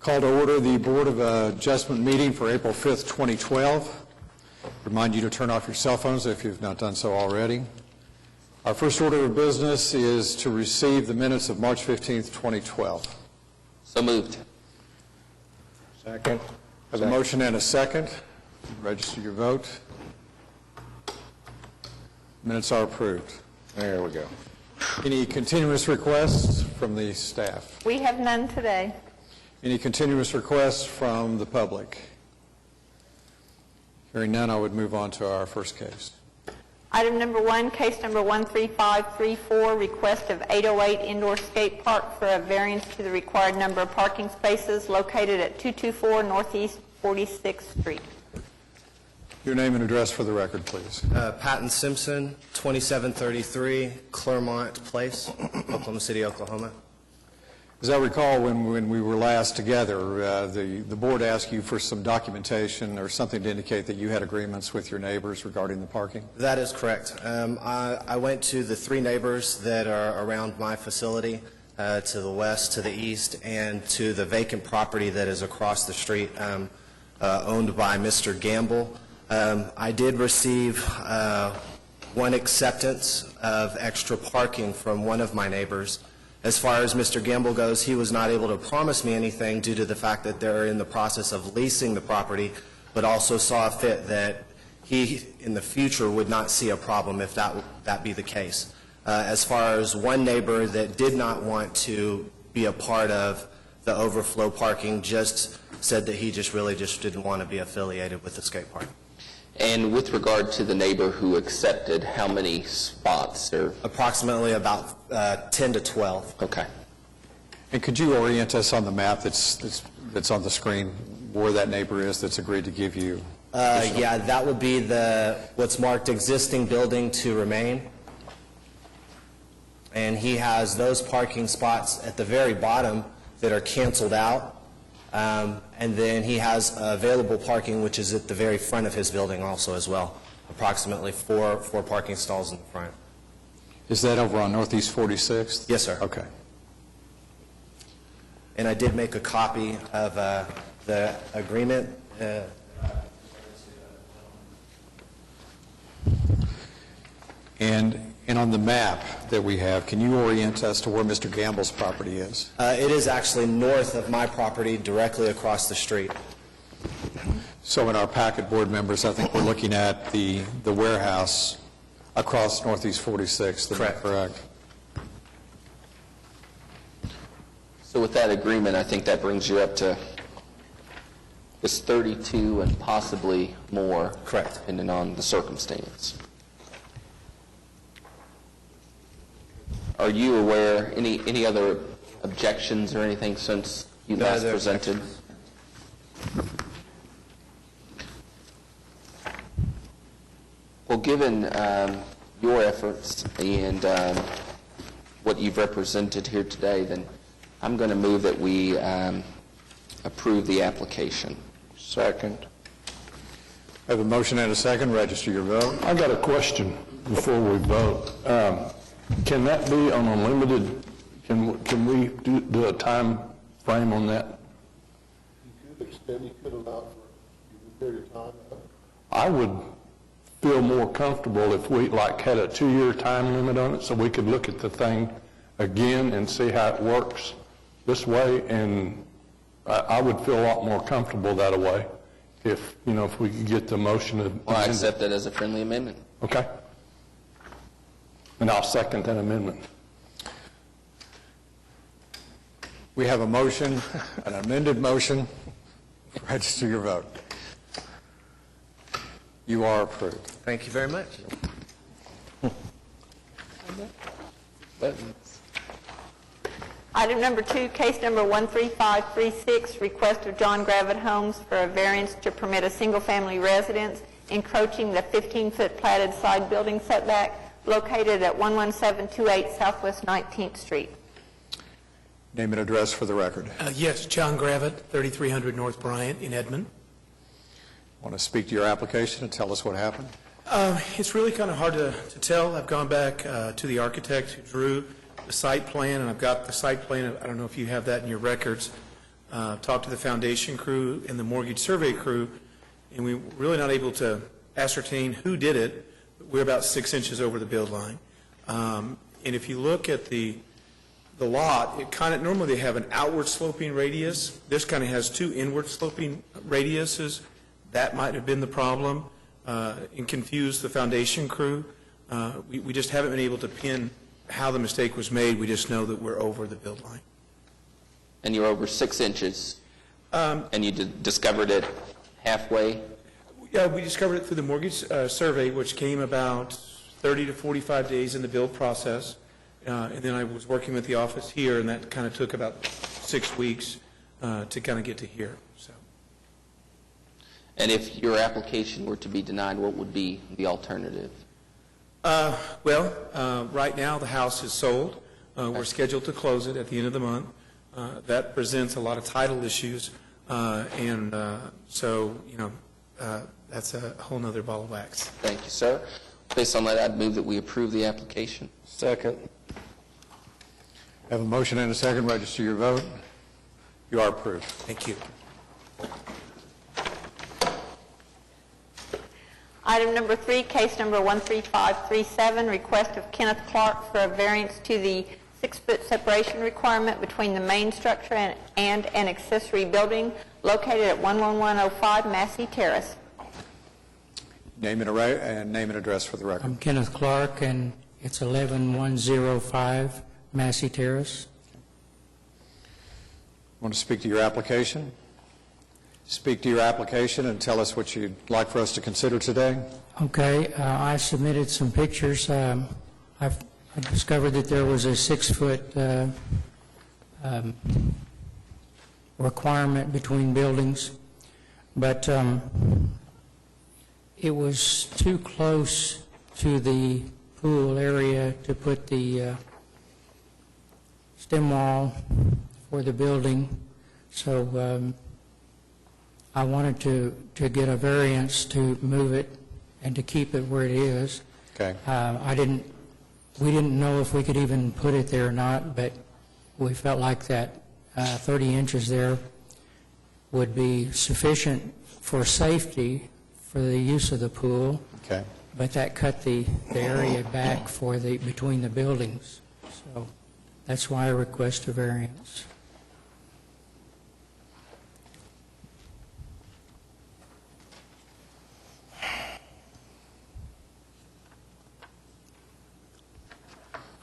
Call to order the Board of Adjustment meeting for April 5th, 2012. Remind you to turn off your cell phones if you've not done so already. Our first order of business is to receive the minutes of March 15th, 2012. So moved. Second. There's a motion and a second. Register your vote. Minutes are approved. There we go. Any continuous requests from the staff? We have none today. Any continuous requests from the public? Hearing none, I would move on to our first case. Item number 1, case number 13534, request of 808 Indoor Skate Park for a variance to the required number of parking spaces located at 224 Northeast 46th Street. Your name and address for the record, please. Patton Simpson, 2733 Claremont Place, Oklahoma City, Oklahoma. As I recall, when we were last together, the board asked you for some documentation or something to indicate that you had agreements with your neighbors regarding the parking. That is correct. I went to the 3 neighbors that are around my facility, to the west, to the east, and to the vacant property that is across the street, owned by Mr. Gamble. I did receive one acceptance of extra parking from one of my neighbors. As far as Mr. Gamble goes, he was not able to promise me anything due to the fact that they're in the process of leasing the property, but also saw fit that he, in the future, would not see a problem if that be the case. As far as one neighbor that did not want to be a part of the overflow parking, just said that he really didn't want to be affiliated with the skate park. And with regard to the neighbor who accepted, how many spots? Approximately about 10 to 12. Okay. And could you orient us on the map that's on the screen where that neighbor is that's agreed to give you? Yeah, that would be what's marked existing building to remain. And he has those parking spots at the very bottom that are canceled out. And then he has available parking, which is at the very front of his building also as well. Approximately four parking stalls in the front. Is that over on Northeast 46th? Yes, sir. Okay. And I did make a copy of the agreement. And on the map that we have, can you orient us to where Mr. Gamble's property is? It is actually north of my property, directly across the street. So in our packet, board members, I think we're looking at the warehouse across Northeast 46th. Is that correct? So with that agreement, I think that brings you up to this 32 and possibly more. Correct. Depending on the circumstance. Are you aware any other objections or anything since you last presented? Well, given your efforts and what you've represented here today, then I'm going to move that we approve the application. Second. I have a motion and a second. Register your vote. I got a question before we vote. Can that be on unlimited? Can we do a time frame on that? You could allow for a period of time. I would feel more comfortable if we had a 2-year time limit on it, so we could look at the thing again and see how it works this way. And I would feel a lot more comfortable that way if we could get the motion to. Well, I accept that as a friendly amendment. Okay. And I'll second that amendment. We have a motion, an amended motion. Register your vote. You are approved. Thank you very much. Item number 2, case number 13536, request of John Gravitt Homes for a variance to permit a single-family residence encroaching the 15-foot platted side building setback located at 11728 Southwest 19th Street. Name and address for the record. Yes, John Gravitt, 3300 North Bryant in Edmond. Want to speak to your application and tell us what happened? It's really kind of hard to tell. I've gone back to the architect who drew the site plan, and I've got the site plan. I don't know if you have that in your records. talked to the foundation crew and the mortgage survey crew, and we were really not able to ascertain who did it. We're about 6 inches over the build line. And if you look at the lot, it kind of, normally they have an outward sloping radius. This kind of has two inward sloping radiuses. That might have been the problem and confused the foundation crew. We just haven't been able to pin how the mistake was made. We just know that we're over the build line. And you're over 6 inches, and you discovered it halfway? Yeah, we discovered it through the mortgage survey, which came about 30 to 45 days in the build process. And then I was working with the office here, and that kind of took about 6 weeks to kind of get to here. So, And if your application were to be denied, what would be the alternative? right now, the house is sold. We're scheduled to close it at the end of the month. That presents a lot of title issues, and so, that's a whole nother ball of wax. Thank you, sir. Based on that, I'd move that we approve the application. Second. Have a motion and a second. Register your vote. You are approved. Thank you. Item number 3, case number 13537, request of Kenneth Clark for a variance to the 6-foot separation requirement between the main structure and an accessory building located at 11105 Massey Terrace. Name and address for the record. I'm Kenneth Clark, and it's 11105 Massey Terrace. Want to speak to your application? Speak to your application and tell us what you'd like for us to consider today. Okay, I submitted some pictures. I discovered that there was a 6-foot requirement between buildings, but it was too close to the pool area to put the stem wall for the building, so I wanted to get a variance to move it and to keep it where it is. Okay. We didn't know if we could even put it there or not, but we felt like that 30 inches there would be sufficient for safety for the use of the pool. Okay. But that cut the area back for between the buildings. So that's why I request a variance.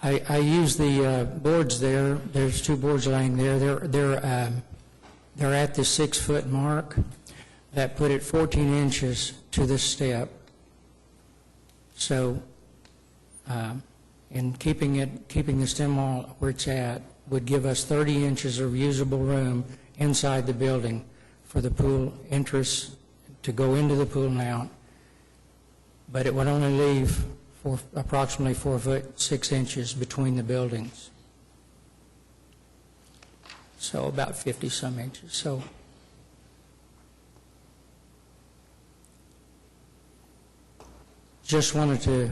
I use the boards there. There's 2 boards laying there. They're at the 6-foot mark. That put it 14 inches to the step. So, in keeping the stem wall where it's at would give us 30 inches of usable room inside the building for the pool entrance to go into the pool and out. But it would only leave for approximately 4 foot 6 inches between the buildings. So about 50-some inches. So just wanted to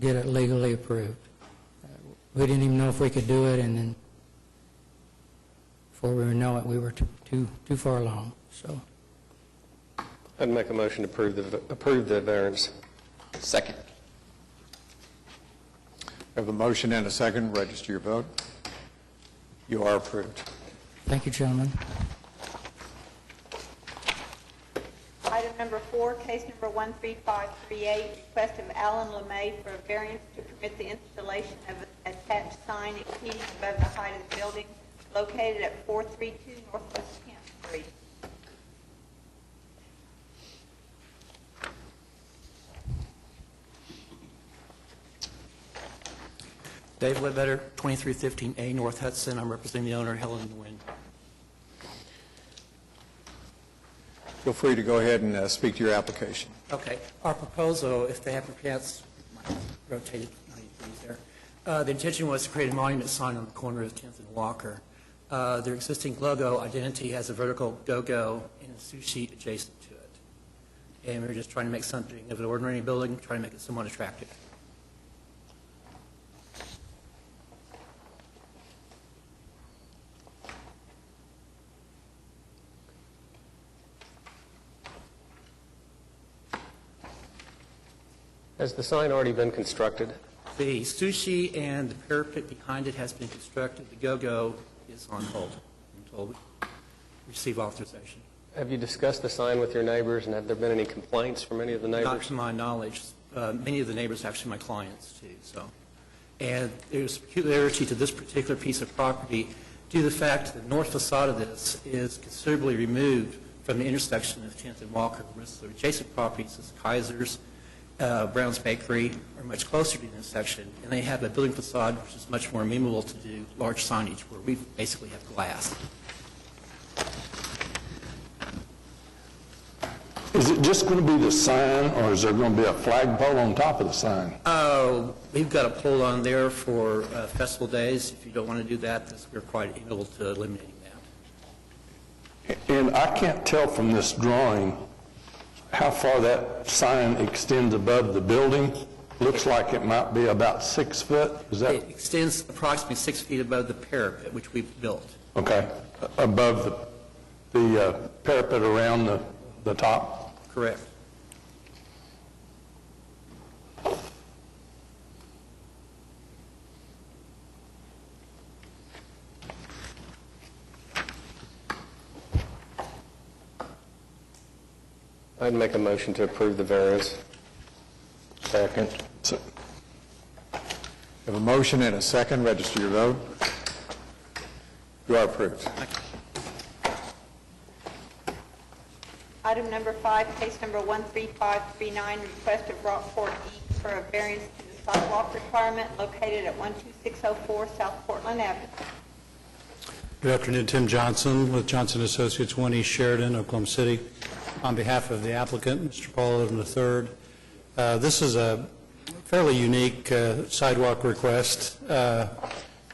get it legally approved. We didn't even know if we could do it, and then before we know it, we were too far along. So I'd make a motion to approve the variance. Second. Have a motion and a second. Register your vote. You are approved. thank you, gentlemen. Item number 4, case number 13538, request of Alan LeMay for a variance to permit the installation of an attached sign exceeding above the height of the building located at 432 Northwest 10th Street. Dave Ledbetter, 2315A North Hudson. I'm representing the owner, Helen Nguyen. Feel free to go ahead and speak to your application. Okay. Our proposal, if they have a chance, rotated there. The intention was to create a monument sign on the corner of 10th and Walker. Their existing logo identity has a vertical go-go and a sushi adjacent to it. And we're just trying to make something of an ordinary building, trying to make it somewhat attractive. Has the sign already been constructed? The sushi and the parapet behind it has been constructed. The go-go is on hold until we receive authorization. Have you discussed the sign with your neighbors, and have there been any complaints from any of the Not neighbors? to my knowledge. Many of the neighbors are actually my clients, too, so. And there's peculiarity to this particular piece of property due to the fact that the north facade of this is considerably removed from the intersection of 10th and Walker. The rest of the adjacent properties, is Kaiser's, Brown's Bakery, are much closer to the intersection, and they have a building facade which is much more amenable to do large signage, where we basically have glass. Is it just going to be the sign, or is there going to be a flagpole on top of the sign? We've got a pole on there for festival days. If you don't want to do that, we're quite able to eliminating that. And I can't tell from this drawing how far that sign extends above the building. Looks like it might be about 6 foot. Is that It extends approximately 6 feet above the parapet, which we've built. okay? Above the parapet around the top? Correct. I'd make a motion to approve the variance. Second. We have a motion and a second. Register your vote. You are approved. Item number 5, case number 13539, request of Rockport East for a variance to the sidewalk requirement located at 12604 South Portland Avenue. Good afternoon, Tim Johnson with Johnson Associates, 1 East Sheridan, Oklahoma City. On behalf of the applicant, Mr. Paul Odom III, this is a fairly unique sidewalk request, and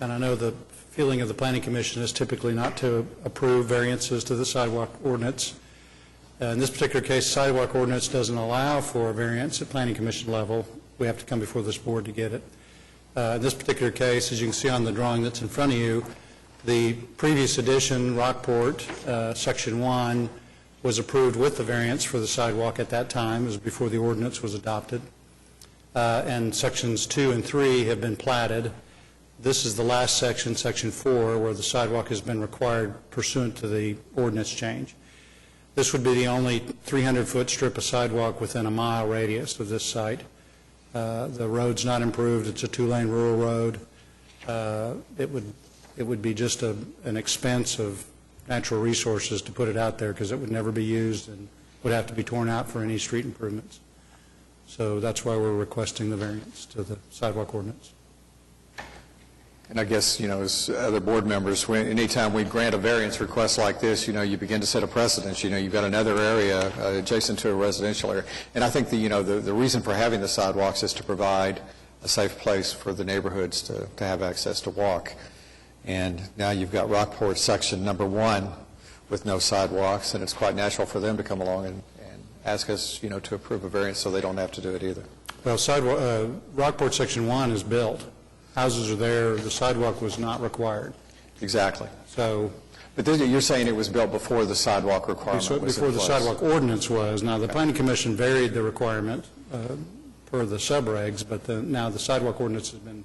I know the feeling of the Planning Commission is typically not to approve variances to the sidewalk ordinance. In this particular case, sidewalk ordinance doesn't allow for a variance at Planning Commission level. We have to come before this board to get it. In this particular case, as you can see on the drawing that's in front of you, the previous edition, Rockport, Section 1, was approved with the variance for the sidewalk at that time. It was before the ordinance was adopted. And Sections 2 and 3 have been platted. This is the last section, Section 4, where the sidewalk has been required pursuant to the ordinance change. This would be the only 300-foot strip of sidewalk within a mile radius of this site. The road's not improved. It's a 2-lane rural road. It would be just an expense of natural resources to put it out there because it would never be used and would have to be torn out for any street improvements. So that's why we're requesting the variance to the sidewalk ordinance. And I guess, as other board members, anytime we grant a variance request like this, you begin to set a precedent. You've got another area adjacent to a residential area. And I think the reason for having the sidewalks is to provide a safe place for the neighborhoods to have access to walk. And now you've got Rockport Section Number 1 with no sidewalks, and it's quite natural for them to come along and ask us, to approve a variance so they don't have to do it either. Well, Rockport Section 1 is built. Houses are there. The sidewalk was not required. Exactly. So, but you're saying it was built before the sidewalk requirement was in before the place. sidewalk ordinance was. Now, the Planning Commission varied the requirement per the subregs, but now the sidewalk ordinance has been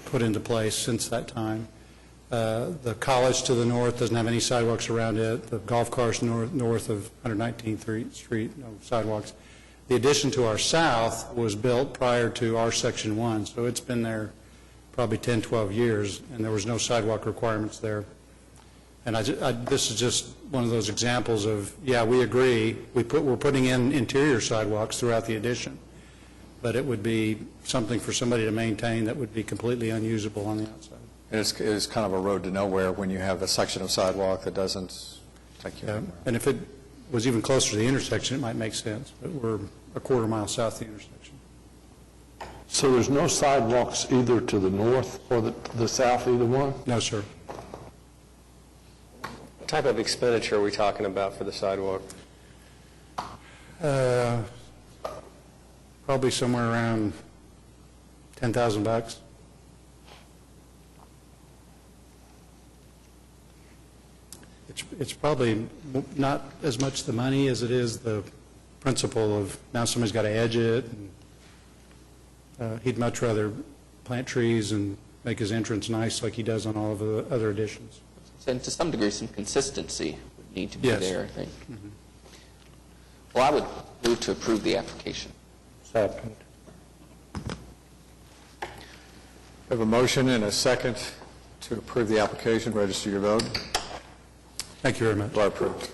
put into place since that time. The college to the north doesn't have any sidewalks around it. The golf course north of 119th Street, no sidewalks. The addition to our south was built prior to our Section 1, so it's been there probably 10, 12 years, and there was no sidewalk requirements there. And this is just one of those examples of, yeah, we agree. We're putting in interior sidewalks throughout the addition, but it would be something for somebody to maintain that would be completely unusable on the outside. And it's kind of a road to nowhere when you have a section of sidewalk that doesn't take you anywhere. And if it was even closer to the intersection, it might make sense, but we're a quarter mile south of the intersection. So there's no sidewalks either to the north or the south, either one? No, sir. What type of expenditure are we talking about for the sidewalk? Probably somewhere around $10,000. It's probably not as much the money as it is the principle of now somebody's got to edge it. And, he'd much rather plant trees and make his entrance nice like he does on all of the other additions. And to some degree, some consistency would need to be Yes. there, I think. Well, I would move to approve the application. Second. We have a motion and a second to approve the application. Register your vote. Thank you very much. You are approved.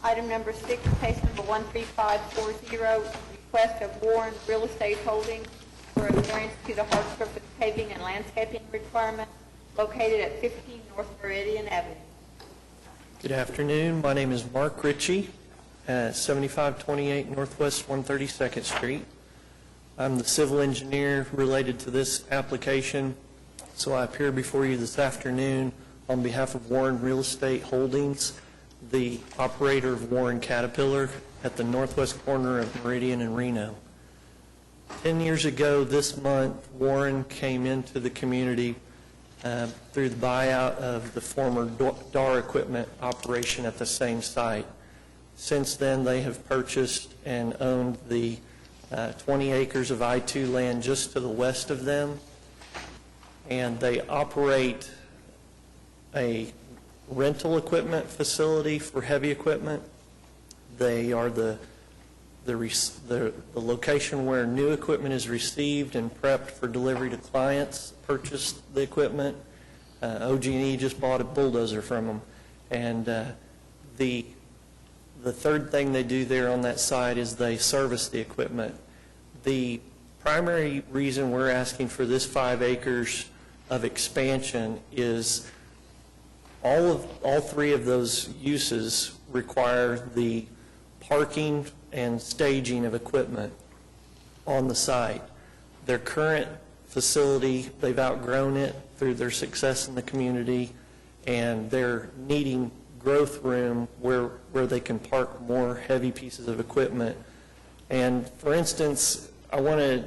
Item number 6, case number 13540, request of Warren Real Estate Holdings for a variance to the hard surface paving and landscaping requirement located at 15 North Meridian Avenue. Good afternoon. My name is Mark Ritchie at 7528 Northwest 132nd Street. I'm the civil engineer related to this application, so I appear before you this afternoon on behalf of Warren Real Estate Holdings, the operator of Warren Caterpillar at the northwest corner of Meridian and Reno. 10 years ago this month, Warren came into the community through the buyout of the former DAR equipment operation at the same site. Since then, they have purchased and owned the 20 acres of I-2 land just to the west of them, and they operate a rental equipment facility for heavy equipment. They are the location where new equipment is received and prepped for delivery to clients, purchased the equipment. OG&E just bought a bulldozer from them. And the third thing they do there on that site is they service the equipment. The primary reason we're asking for this 5 acres of expansion is all three of those uses require the parking and staging of equipment on the site. Their current facility, they've outgrown it through their success in the community, and they're needing growth room where they can park more heavy pieces of equipment. And for instance, I want to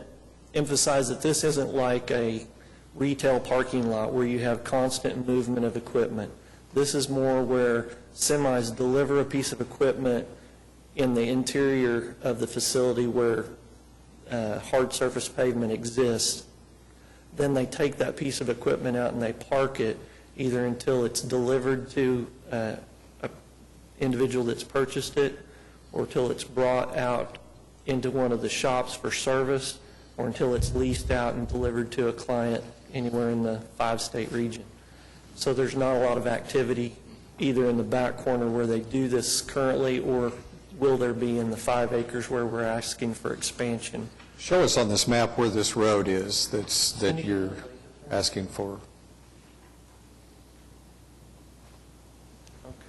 emphasize that this isn't like a retail parking lot where you have constant movement of equipment. This is more where semis deliver a piece of equipment in the interior of the facility where hard surface pavement exists. Then they take that piece of equipment out and they park it either until it's delivered to an individual that's purchased it, or until it's brought out into one of the shops for service, or until it's leased out and delivered to a client anywhere in the 5-state region. So there's not a lot of activity either in the back corner where they do this currently, or will there be in the 5 acres where we're asking for expansion. Show us on this map where this road is that you're asking for.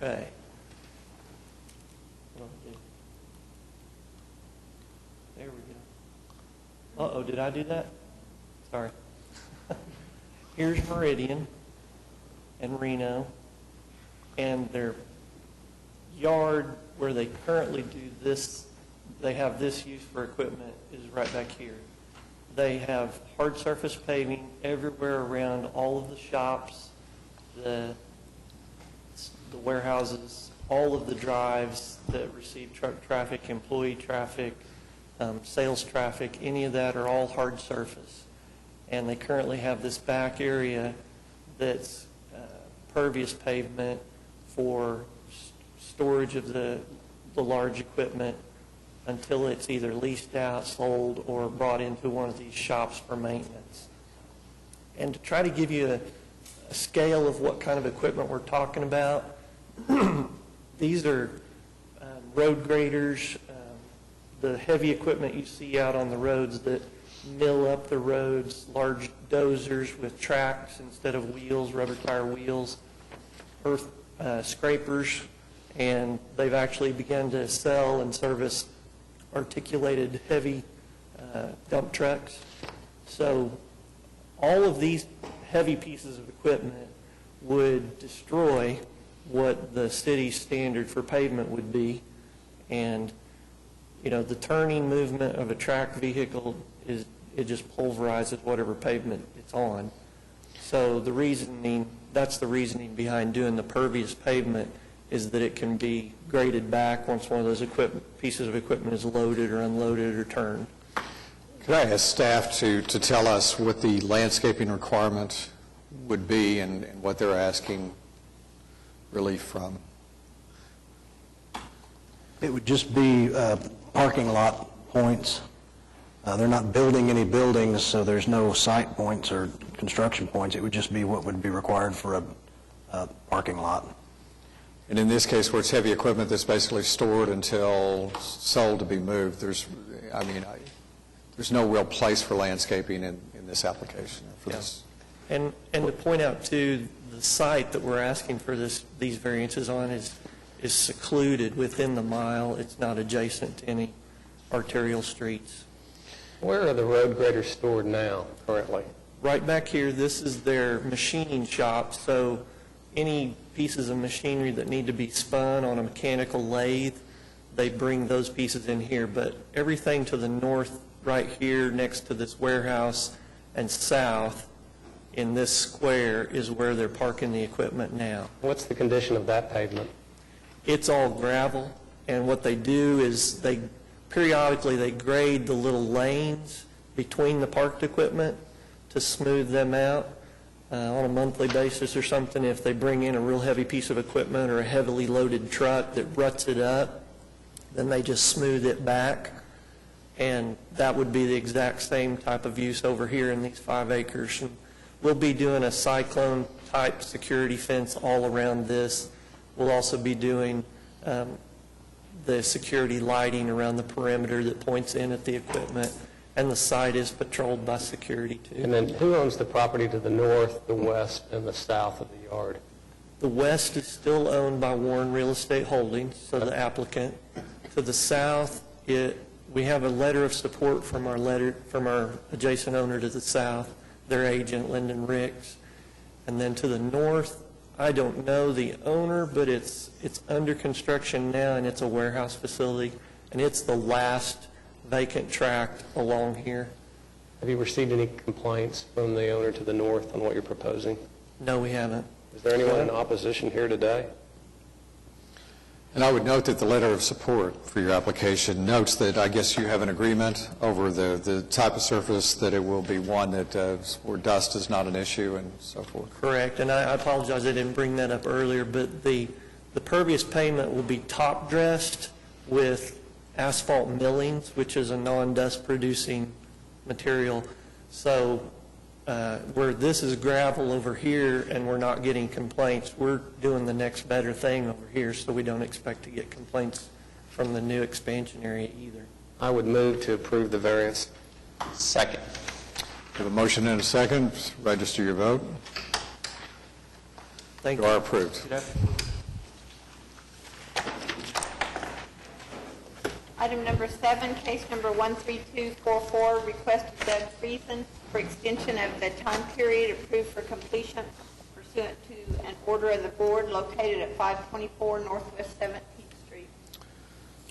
Okay. There we go. Uh-oh, did I do that? Sorry. Here's Meridian and Reno, and their yard where they currently do this, they have this use for equipment, is right back here. They have hard surface paving everywhere around all of the shops, the warehouses, all of the drives that receive truck traffic, employee traffic, sales traffic, any of that are all hard surface. And they currently have this back area that's pervious pavement for storage of the large equipment until it's either leased out, sold, or brought into one of these shops for maintenance. And to try to give you a scale of what kind of equipment we're talking about, these are road graders, the heavy equipment you see out on the roads that mill up the roads, large dozers with tracks instead of wheels, rubber tire wheels, earth scrapers, and they've actually begun to sell and service articulated heavy dump trucks. So all of these heavy pieces of equipment would destroy what the city's standard for pavement would be, and the turning movement of a track vehicle it just pulverizes whatever pavement it's on. So that's the reasoning behind doing the pervious pavement, is that it can be graded back once one of those pieces of equipment is loaded or unloaded or turned. Could I ask staff to tell us what the landscaping requirement would be and what they're asking relief from? It would just be parking lot points. They're not building any buildings, so there's no site points or construction points. It would just be what would be required for a parking lot. And in this case, where it's heavy equipment that's basically stored until sold to be moved, there's no real place for landscaping in this application. For this. And to point out, too, the site that we're asking for these variances on is secluded within the mile. It's not adjacent to any arterial streets. Where are the road graders stored now, currently? Right back here, this is their machining shop, so any pieces of machinery that need to be spun on a mechanical lathe, they bring those pieces in here. But everything to the north, right here, next to this warehouse, and south in this square is where they're parking the equipment now. What's the condition of that pavement? It's all gravel, and what they do is periodically they grade the little lanes between the parked equipment to smooth them out on a monthly basis or something. If they bring in a real heavy piece of equipment or a heavily loaded truck that ruts it up, then they just smooth it back, and that would be the exact same type of use over here in these 5 acres. And we'll be doing a cyclone-type security fence all around this. We'll also be doing the security lighting around the perimeter that points in at the equipment, and the site is patrolled by security, too. And then who owns the property to the north, the west, and the south of the yard? The west is still owned by Warren Real Estate Holdings, so the applicant. To the south, we have a letter of support from our adjacent owner to the south, their agent, Lyndon Ricks. And then to the north, I don't know the owner, but it's under construction now, and it's a warehouse facility, and it's the last vacant tract along here. Have you received any complaints from the owner to the north on what you're proposing? No, we haven't. Is there anyone in opposition here today? And I would note that the letter of support for your application notes that I guess you have an agreement over the type of surface, that it will be one that where dust is not an issue and so forth. Correct, and I apologize I didn't bring that up earlier, but the pervious pavement will be top dressed with asphalt millings, which is a non-dust producing material. So where this is gravel over here and we're not getting complaints, we're doing the next better thing over here, so we don't expect to get complaints from the new expansion area either. I would move to approve the variance. Second. We have a motion and a second. Register your vote. Thank You you. are approved. Item number 7, case number 13244, request of Doug Friesen for extension of the time period approved for completion pursuant to an order of the board located at 524 Northwest 17th Street.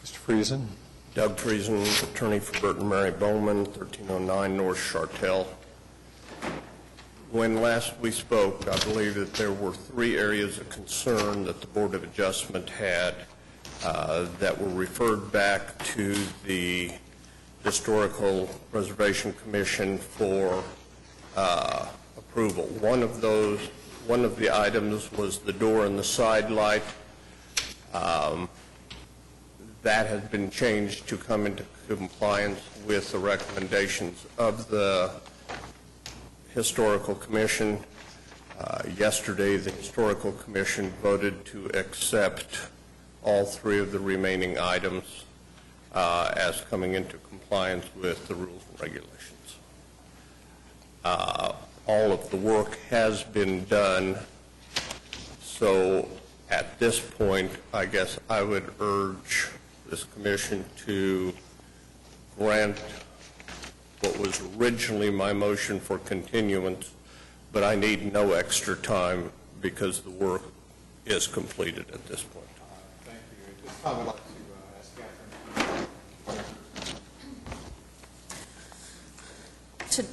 Mr. Friesen. Doug Friesen, attorney for Burton Mary Bowman, 1309 North Chartel. When last we spoke, I believe that there were 3 areas of concern that the Board of Adjustment had that were referred back to the Historical Preservation Commission for approval. One of the items was the door and the side light. That has been changed to come into compliance with the recommendations of the Historical Commission. Yesterday, the Historical Commission voted to accept all 3 of the remaining items as coming into compliance with the rules and regulations. All of the work has been done, so at this point, I guess I would urge this commission to grant what was originally my motion for continuance, but I need no extra time because the work is completed at this point. Thank you. At this time, I'd like to ask Catherine. To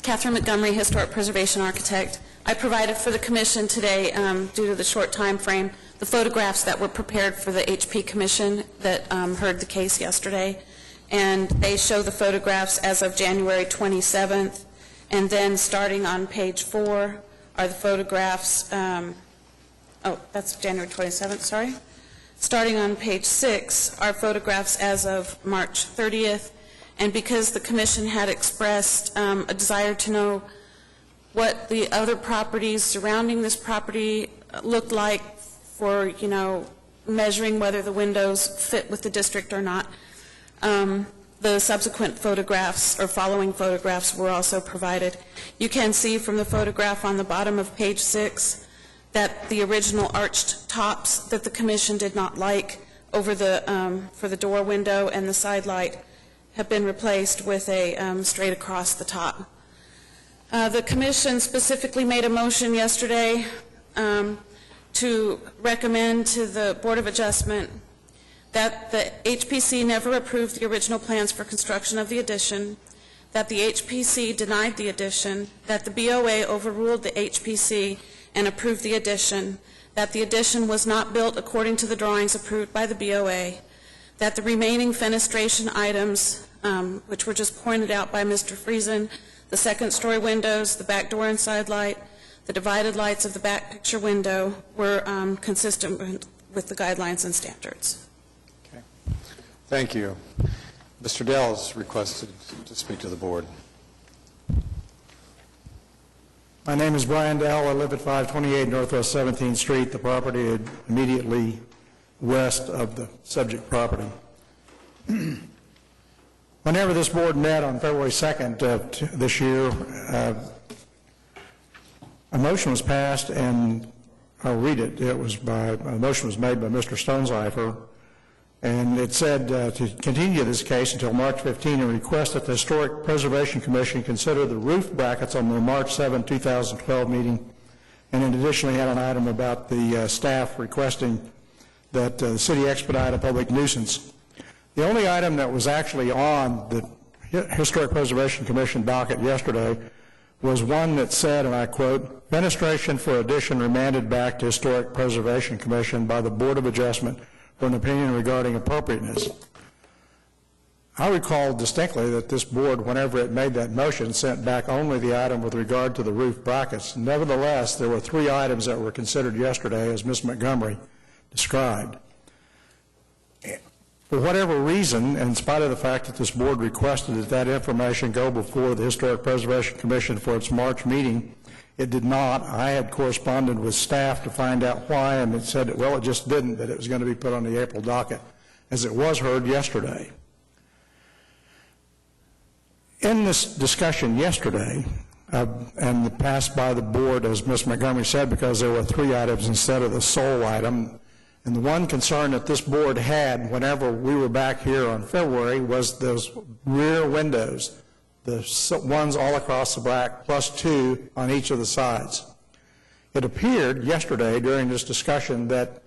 Catherine Montgomery, Historic Preservation Architect. I provided for the commission today, due to the short time frame, the photographs that were prepared for the HP Commission that heard the case yesterday. And they show the photographs as of January 27th. And then starting on page 4 are the photographs, that's January 27th, sorry. Starting on page 6 are photographs as of March 30th. And because the Commission had expressed a desire to know what the other properties surrounding this property looked like for, measuring whether the windows fit with the district or not, the subsequent photographs or following photographs were also provided. You can see from the photograph on the bottom of page 6 that the original arched tops that the Commission did not like over the for the door window and the side light have been replaced with a straight across the top. The Commission specifically made a motion yesterday to recommend to the Board of Adjustment that the HPC never approved the original plans for construction of the addition, that the HPC denied the addition, that the BOA overruled the HPC and approved the addition, that the addition was not built according to the drawings approved by the BOA, that the remaining fenestration items, which were just pointed out by Mr. Friesen, the second-story windows, the back door and side light, the divided lights of the back picture window were consistent with the guidelines and standards. Okay. Thank you. Mr. Dell is requested to speak to the board. My name is Brian Dell. I live at 528 Northwest 17th Street, the property immediately west of the subject property. Whenever this board met on February 2nd of this year, a motion was passed, and I'll read it. A motion was made by Mr. Stonesifer, and it said to continue this case until March 15 and request that the Historic Preservation Commission consider the roof brackets on the March 7, 2012 meeting, and it additionally had an item about the staff requesting that the city expedite a public nuisance. The only item that was actually on the Historic Preservation Commission docket yesterday was one that said, and I quote, "Fenestration for addition remanded back to Historic Preservation Commission by the Board of Adjustment for an opinion regarding appropriateness." I recall distinctly that this board, whenever it made that motion, sent back only the item with regard to the roof brackets. Nevertheless, there were 3 items that were considered yesterday, as Ms. Montgomery described. For whatever reason, in spite of the fact that this board requested that that information go before the Historic Preservation Commission for its March meeting, it did not. I had corresponded with staff to find out why, and it said, well, it just didn't, that it was going to be put on the April docket, as it was heard yesterday. In this discussion yesterday, and passed by the board, as Ms. Montgomery said, because there were 3 items instead of the sole item, and the one concern that this board had whenever we were back here on February was those rear windows, the ones all across the back, plus 2 on each of the sides. It appeared yesterday during this discussion that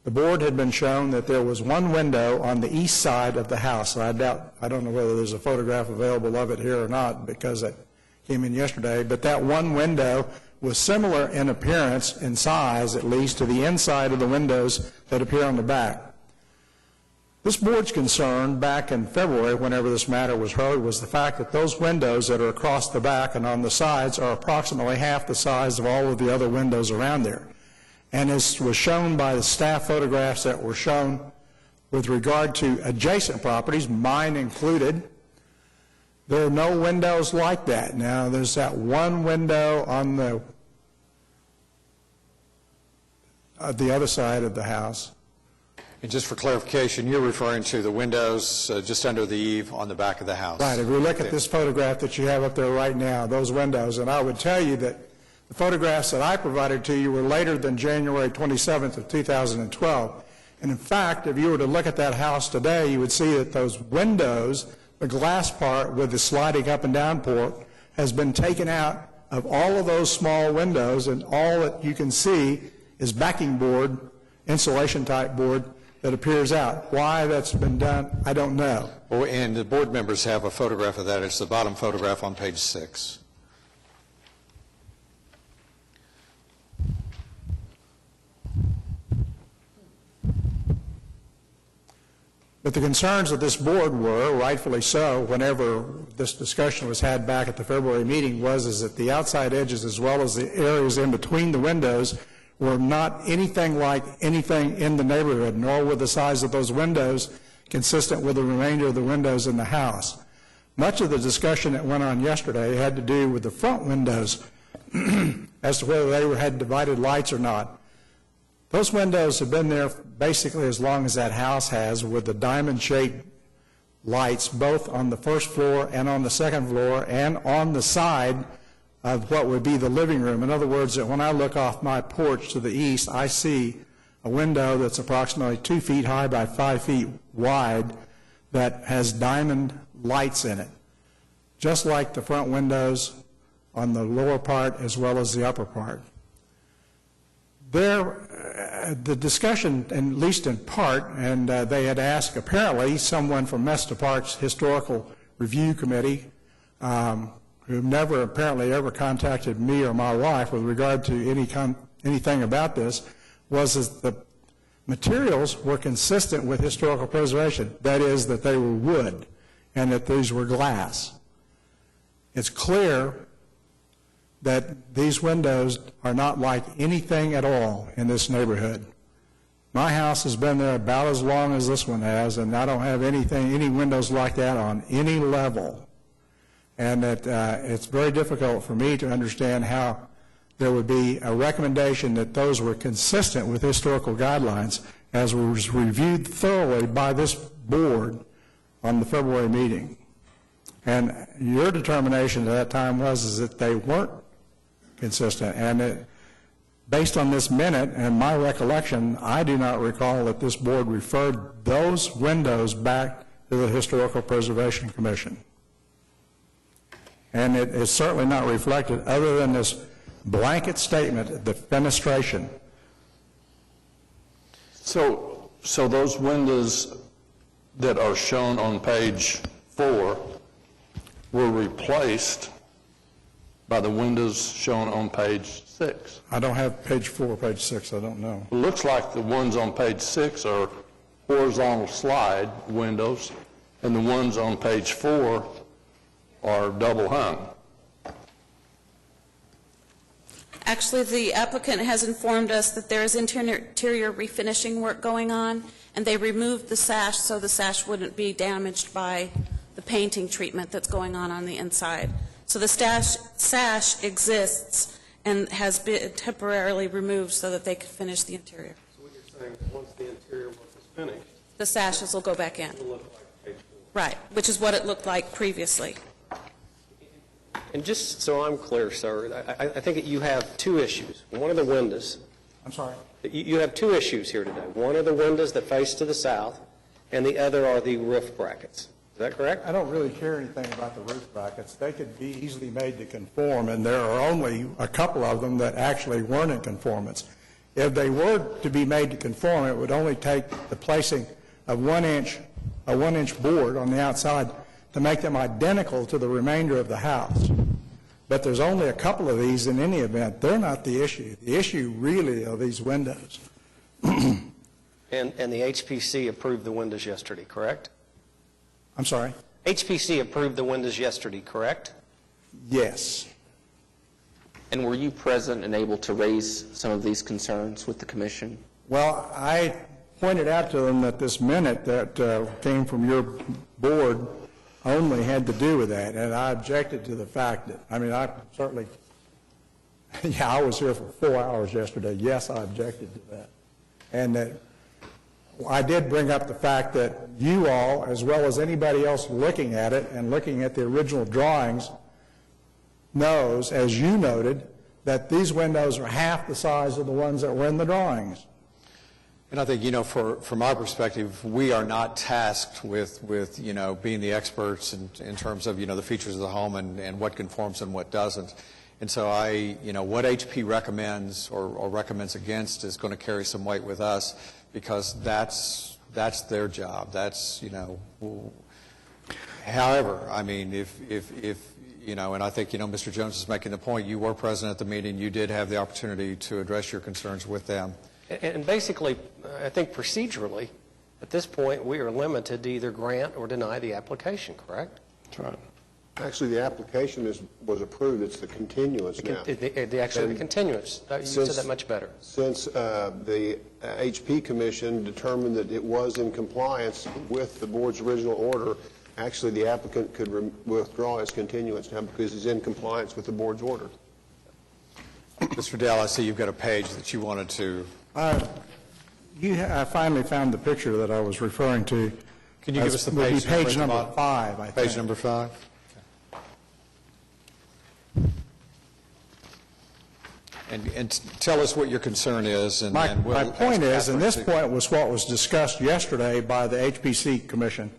the board had been shown that there was one window on the east side of the house. I don't know whether there's a photograph available of it here or not because it came in yesterday, but that one window was similar in appearance, in size at least, to the inside of the windows that appear on the back. This board's concern back in February, whenever this matter was heard, was the fact that those windows that are across the back and on the sides are approximately half the size of all of the other windows around there. And as was shown by the staff photographs that were shown with regard to adjacent properties, mine included, there are no windows like that. Now, there's that one window on the other side of the house. And just for clarification, you're referring to the windows just under the eave on the back of the house. Right. If you look at this photograph that you have up there right now, those windows, and I would tell you that the photographs that I provided to you were later than January 27th of 2012. And in fact, if you were to look at that house today, you would see that those windows, the glass part with the sliding up and down port, has been taken out of all of those small windows, and all that you can see is backing board, insulation type board, that appears out. Why that's been done, I don't know. Well, and the board members have a photograph of that. It's the bottom photograph on page 6. But the concerns of this board were, rightfully so, whenever this discussion was had back at the February meeting, is that the outside edges as well as the areas in between the windows were not anything like anything in the neighborhood, nor were the size of those windows consistent with the remainder of the windows in the house. Much of the discussion that went on yesterday had to do with the front windows as to whether they had divided lights or not. Those windows have been there basically as long as that house has, with the diamond-shaped lights both on the first floor and on the second floor and on the side of what would be the living room. In other words, that when I look off my porch to the east, I see a window that's approximately 2 feet high by 5 feet wide that has diamond lights in it, just like the front windows on the lower part as well as the upper part. The discussion, at least in part, and they had asked apparently someone from Mesta Park's Historical Review Committee, who never apparently ever contacted me or my wife with regard to anything about this, was that the materials were consistent with historical preservation. That is, that they were wood and that these were glass. It's clear that these windows are not like anything at all in this neighborhood. My house has been there about as long as this one has, and I don't have any windows like that on any level. And that it's very difficult for me to understand how there would be a recommendation that those were consistent with historical guidelines as was reviewed thoroughly by this board on the February meeting. And your determination at that time was that they weren't consistent. And based on this minute and my recollection, I do not recall that this board referred those windows back to the Historical Preservation Commission. And it is certainly not reflected other than this blanket statement, the fenestration. So those windows that are shown on page 4 were replaced by the windows shown on page 6. I don't have page 4 or page 6, I don't know. It looks like the ones on page 6 are horizontal slide windows, and the ones on page 4 are double hung. Actually, the applicant has informed us that there is interior refinishing work going on, and they removed the sash so the sash wouldn't be damaged by the painting treatment that's going on the inside. So the sash exists and has been temporarily removed so that they could finish the interior. So what you're saying is once the interior work is finished, The sashes will go back in. it'll look like page 4. Right, which is what it looked like previously. And just so I'm clear, sir, I think that you have two issues. One of the windows, I'm sorry? you have two issues here today. One are the windows that face to the south, and the other are the roof brackets. Is that correct? I don't really care anything about the roof brackets. They could be easily made to conform, and there are only a couple of them that actually weren't in conformance. If they were to be made to conform, it would only take the placing of a one-inch board on the outside to make them identical to the remainder of the house. But there's only a couple of these in any event. They're not the issue. The issue really are these windows. And the HPC approved the windows yesterday, correct? I'm sorry? HPC approved the windows yesterday, correct? Yes. And were you present and able to raise some of these concerns with the commission? Well, I pointed out to them that this minute that came from your board only had to do with that, and I objected to the fact that, I certainly, I was here for 4 hours yesterday. Yes, I objected to that. And that I did bring up the fact that you all, as well as anybody else looking at it and looking at the original drawings, knows, as you noted, that these windows are half the size of the ones that were in the drawings. And I think, from our perspective, we are not tasked with being the experts in terms of, the features of the home and what conforms and what doesn't. And so what HP recommends or recommends against is going to carry some weight with us because that's their job. That's, however, if and I think, Mr. Jones is making the point, you were present at the meeting, you did have the opportunity to address your concerns with them. And basically, I think procedurally, At this point, we are limited to either grant or deny the application, correct? That's right. Actually, the application was approved, it's the continuance now. The continuance, you said that much better. Since the HP Commission determined that it was in compliance with the board's original order, actually the applicant could withdraw his continuance now because he's in compliance with the board's order. Mr. Dell, I see you've got a page that you wanted to... I finally found the picture that I was referring to. Can you give us the page number? Page number 5, I think. Page number 5? And tell us what your concern is. And My point is, and this Catherine point was what was discussed yesterday by the HPC Commission,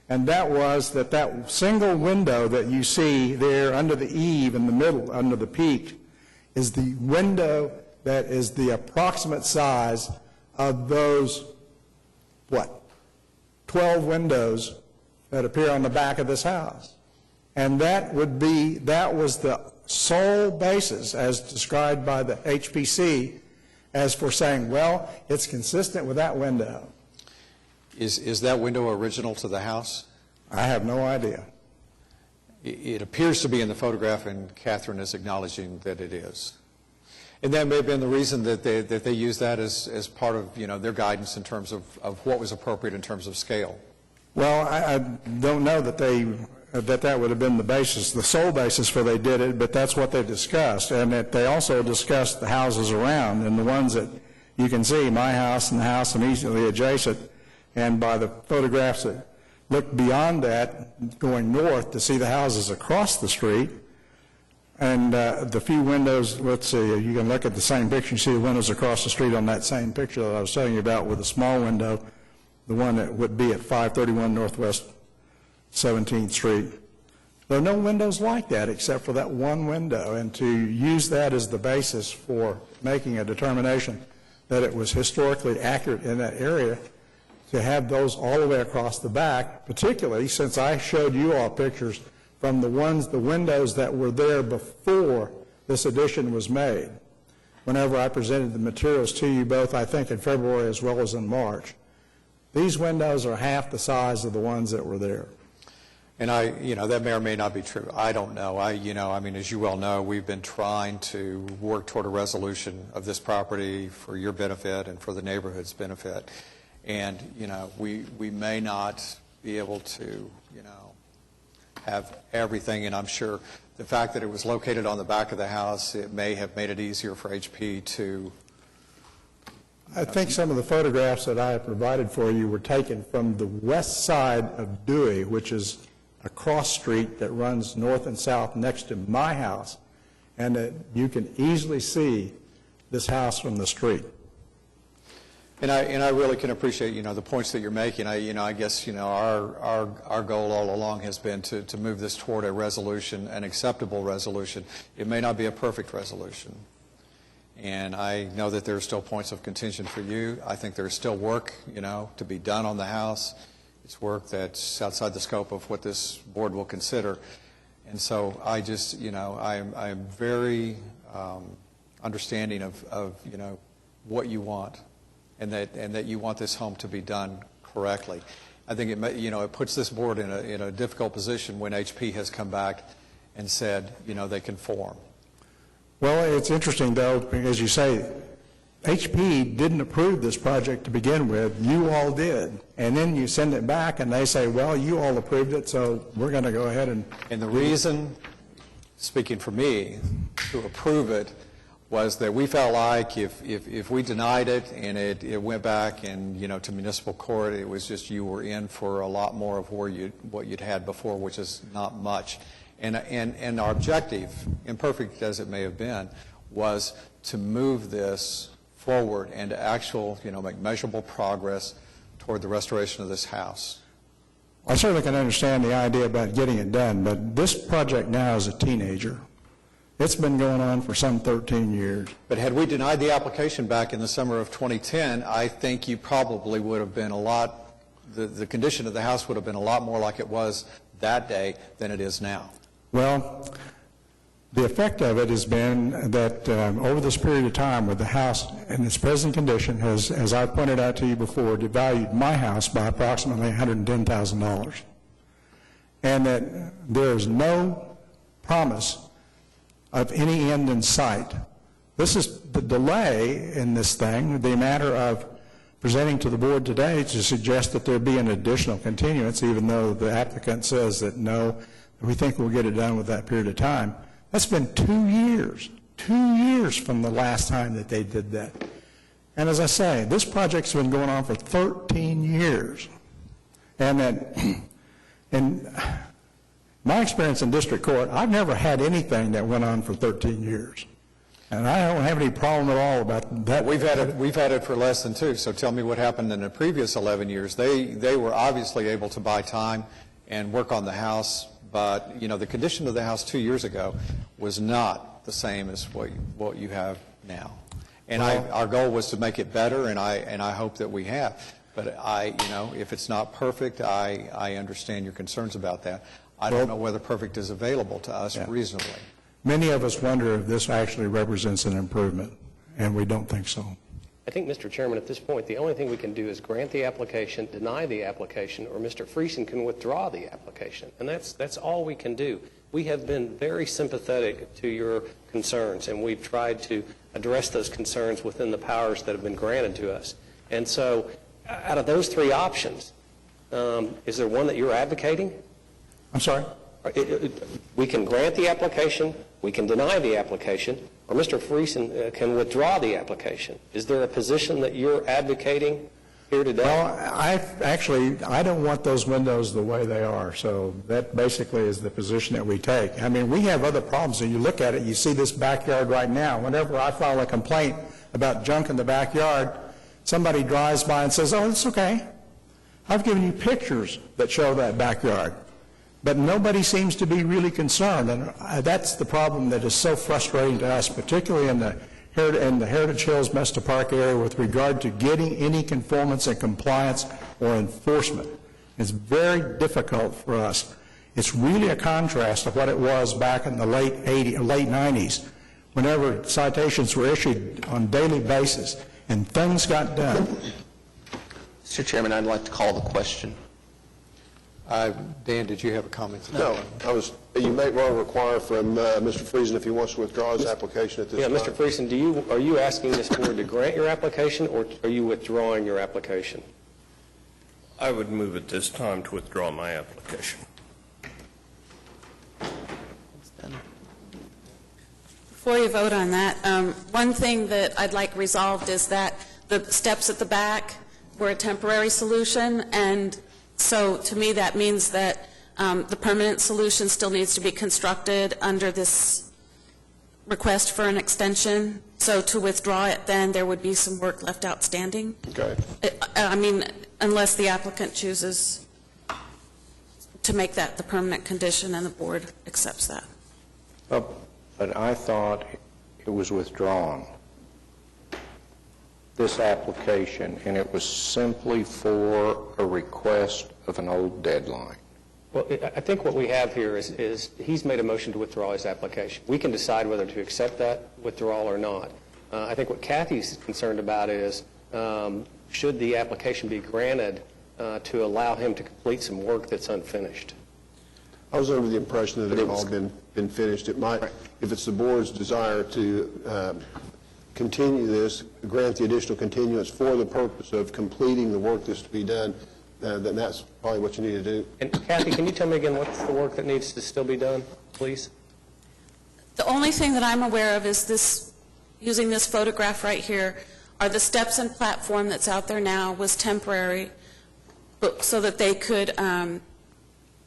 and that was that that single window that you see there under the eave in the middle, under the peak, is the window that is the approximate size of those, 12 windows that appear on the back of this house. And that was the sole basis, as described by the HPC, as for saying, well, it's consistent with that window. Is that window original to the house? I have no idea. It appears to be in the photograph, and Catherine is acknowledging that it is. And that may have been the reason that they used that as part of, their guidance in terms of what was appropriate in terms of scale. Well, I don't know that that would have been the basis, the sole basis for they did it, but that's what they discussed. And that they also discussed the houses around, and the ones that you can see, my house and the house immediately adjacent, and by the photographs that look beyond that, going north to see the houses across the street, and the few windows, let's see, you can look at the same picture, you see the windows across the street on that same picture that I was telling you about with a small window, the one that would be at 531 Northwest 17th Street. There are no windows like that except for that one window, and to use that as the basis for making a determination that it was historically accurate in that area, to have those all the way across the back, particularly since I showed you all pictures from the windows that were there before this addition was made, whenever I presented the materials to you both, I think in February as well as in March. These windows are half the size of the ones that were there. And that may or may not be true. I don't know. As you well know, we've been trying to work toward a resolution of this property for your benefit and for the neighborhood's benefit. And, we may not be able to, have everything. And I'm sure the fact that it was located on the back of the house, it may have made it easier for HP to... I think some of the photographs that I have provided for you were taken from the west side of Dewey, which is a cross street that runs north and south next to my house, and that you can easily see this house from the street. And I really can appreciate, the points that you're making. I guess, our goal all along has been to move this toward a resolution, an acceptable resolution. It may not be a perfect resolution. And I know that there are still points of contention for you. I think there's still work, to be done on the house. It's work that's outside the scope of what this board will consider. And so I just, I'm very understanding of what you want, and that you want this home to be done correctly. I think it puts this board in a difficult position when HP has come back and said, they conform. Well, it's interesting, though, as you say, HP didn't approve this project to begin with. You all did. And then you send it back, and they say, well, you all approved it, so we're going to go ahead and... And the reason, speaking for me, to approve it was that we felt like if we denied it and it went back and, to municipal court, it was just you were in for a lot more of what you'd had before, which is not much. And our objective, imperfect as it may have been, was to move this forward and to make measurable progress toward the restoration of this house. I certainly can understand the idea about getting it done, but this project now is a teenager. It's been going on for some 13 years. But had we denied the application back in the summer of 2010, I think you probably would have been the condition of the house would have been a lot more like it was that day than it is now. Well, The effect of it has been that over this period of time with the house in its present condition has, as I pointed out to you before, devalued my house by approximately $110,000. And that there is no promise of any end in sight. This is the delay in this thing, the matter of presenting to the board today to suggest that there be an additional continuance, even though the applicant says that no, we think we'll get it done with that period of time. That's been 2 years from the last time that they did that. And as I say, this project's been going on for 13 years. And that, in my experience in district court, I've never had anything that went on for 13 years. And I don't have any problem at all about that. We've had it for less than 2, so tell me what happened in the previous 11 years. They were obviously able to buy time and work on the house, but, you know, the condition of the house 2 years ago was not the same as what you have now. And our goal was to make it better, and I hope that we have. But you know, if it's not perfect, I understand your concerns about that. I don't know whether perfect is available to us reasonably. Many of us wonder if this actually represents an improvement, and we don't think so. I think, Mr. Chairman, at this point, the only thing we can do is grant the application, deny the application, or Mr. Friesen can withdraw the application. And that's all we can do. We have been very sympathetic to your concerns, and we've tried to address those concerns within the powers that have been granted to us. And so, out of those 3 options, is there one that you're advocating? I'm sorry? We can grant the application, we can deny the application, or Mr. Friesen can withdraw the application. Is there a position that you're advocating here today? Well, I don't want those windows the way they are, so that basically is the position that we take. I mean, we have other problems, and you look at it, you see this backyard right now. Whenever I file a complaint about junk in the backyard, somebody drives by and says, oh, it's okay. I've given you pictures that show that backyard. But nobody seems to be really concerned, and that's the problem that is so frustrating to us, particularly in the Heritage Hills Mesta Park area with regard to getting any conformance and compliance or enforcement. It's very difficult for us. It's really a contrast of what it was back in the late 90s, whenever citations were issued on a daily basis and things got done. Mr. Chairman, I'd like to call the question. Dan, did you have a comment? No, you may want to require from Mr. Friesen if he wants to withdraw his application at this time. Mr. Friesen, are you asking this board to grant your application, or are you withdrawing your application? I would move at this time to withdraw my application. Before you vote on that, one thing that I'd like resolved is that the steps at the back were a temporary solution, and so to me that means that the permanent solution still needs to be constructed under this request for an extension. So to withdraw it, then there would be some work left outstanding. Okay. I mean, unless the applicant chooses to make that the permanent condition and the board accepts that. But I thought it was withdrawn, this application, and it was simply for a request of an old deadline. Well, I think what we have here is he's made a motion to withdraw his application. We can decide whether to accept that withdrawal or not. I think what Kathy's concerned about is should the application be granted to allow him to complete some work that's unfinished. I was under the impression that it had all been finished. It might, if it's the board's desire to continue this, grant the additional continuance for the purpose of completing the work that's to be done, then that's probably what you need to do. And Kathy, can you tell me again what's the work that needs to still be done, please? The only thing that I'm aware of is this, using this photograph right here, are the steps and platform that's out there now was temporary, but so that they could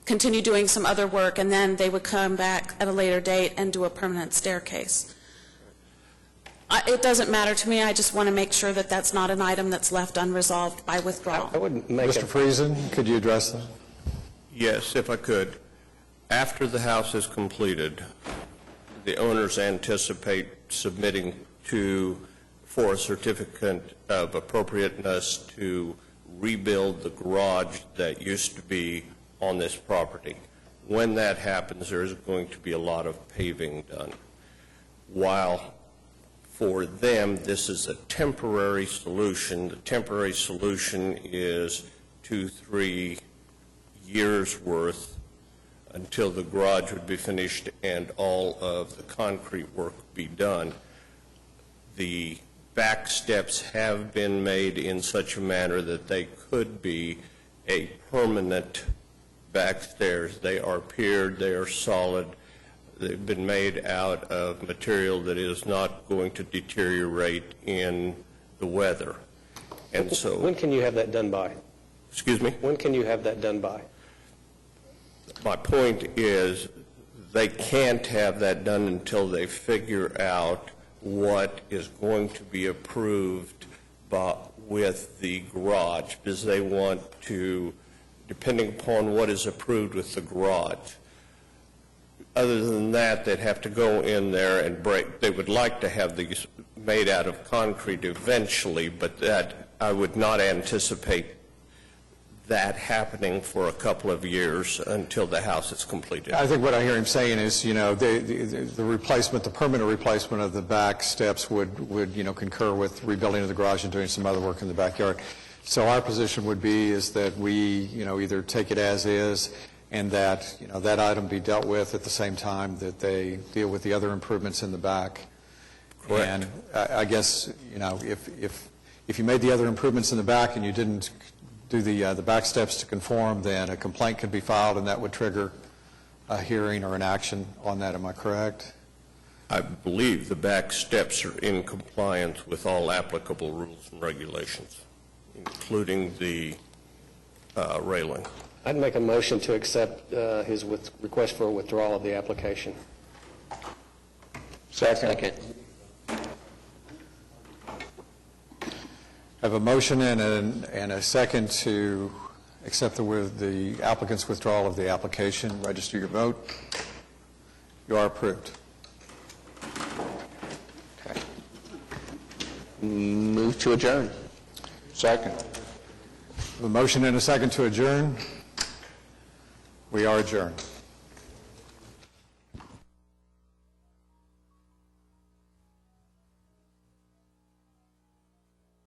continue doing some other work, and then they would come back at a later date and do a permanent staircase. It doesn't matter to me. I just want to make sure that that's not an item that's left unresolved by withdrawal. I wouldn't make Mr. Friesen, could you address that? Yes, if I could. After the house is completed, the owners anticipate submitting for a certificate of appropriateness to rebuild the garage that used to be on this property. When that happens, there is going to be a lot of paving done. While for them, this is a temporary solution. The temporary solution is 2-3 years' worth until the garage would be finished and all of the concrete work be done. The back steps have been made in such a manner that they could be a permanent back stairs. They are piered, they are solid, they've been made out of material that is not going to deteriorate in the weather. And so... When can you have that done by? Excuse me? When can you have that done by? My point is, they can't have that done until they figure out what is going to be approved with the garage, because they want to, depending upon what is approved with the garage. Other than that, they'd have to go in there and break. They would like to have these made out of concrete eventually, but that I would not anticipate that happening for a couple of years until the house is completed. I think what I hear him saying is, you know, the replacement, the permanent replacement of the back steps would, you know, concur with rebuilding of the garage and doing some other work in the backyard. So our position would be is that we, you know, either take it as is and that, you know, that item be dealt with at the same time that they deal with the other improvements in the back. Correct. And I guess, you know, if you made the other improvements in the back and you didn't do the back steps to conform, then a complaint could be filed and that would trigger a hearing or an action on that. Am I correct? I believe the back steps are in compliance with all applicable rules and regulations, including the railing. I'd make a motion to accept his request for a withdrawal of the application. Second. I have a motion and a second to accept the applicant's withdrawal of the application. Register your vote. You are approved. Okay. Move to adjourn. Second. A motion and a second to adjourn. We are adjourned.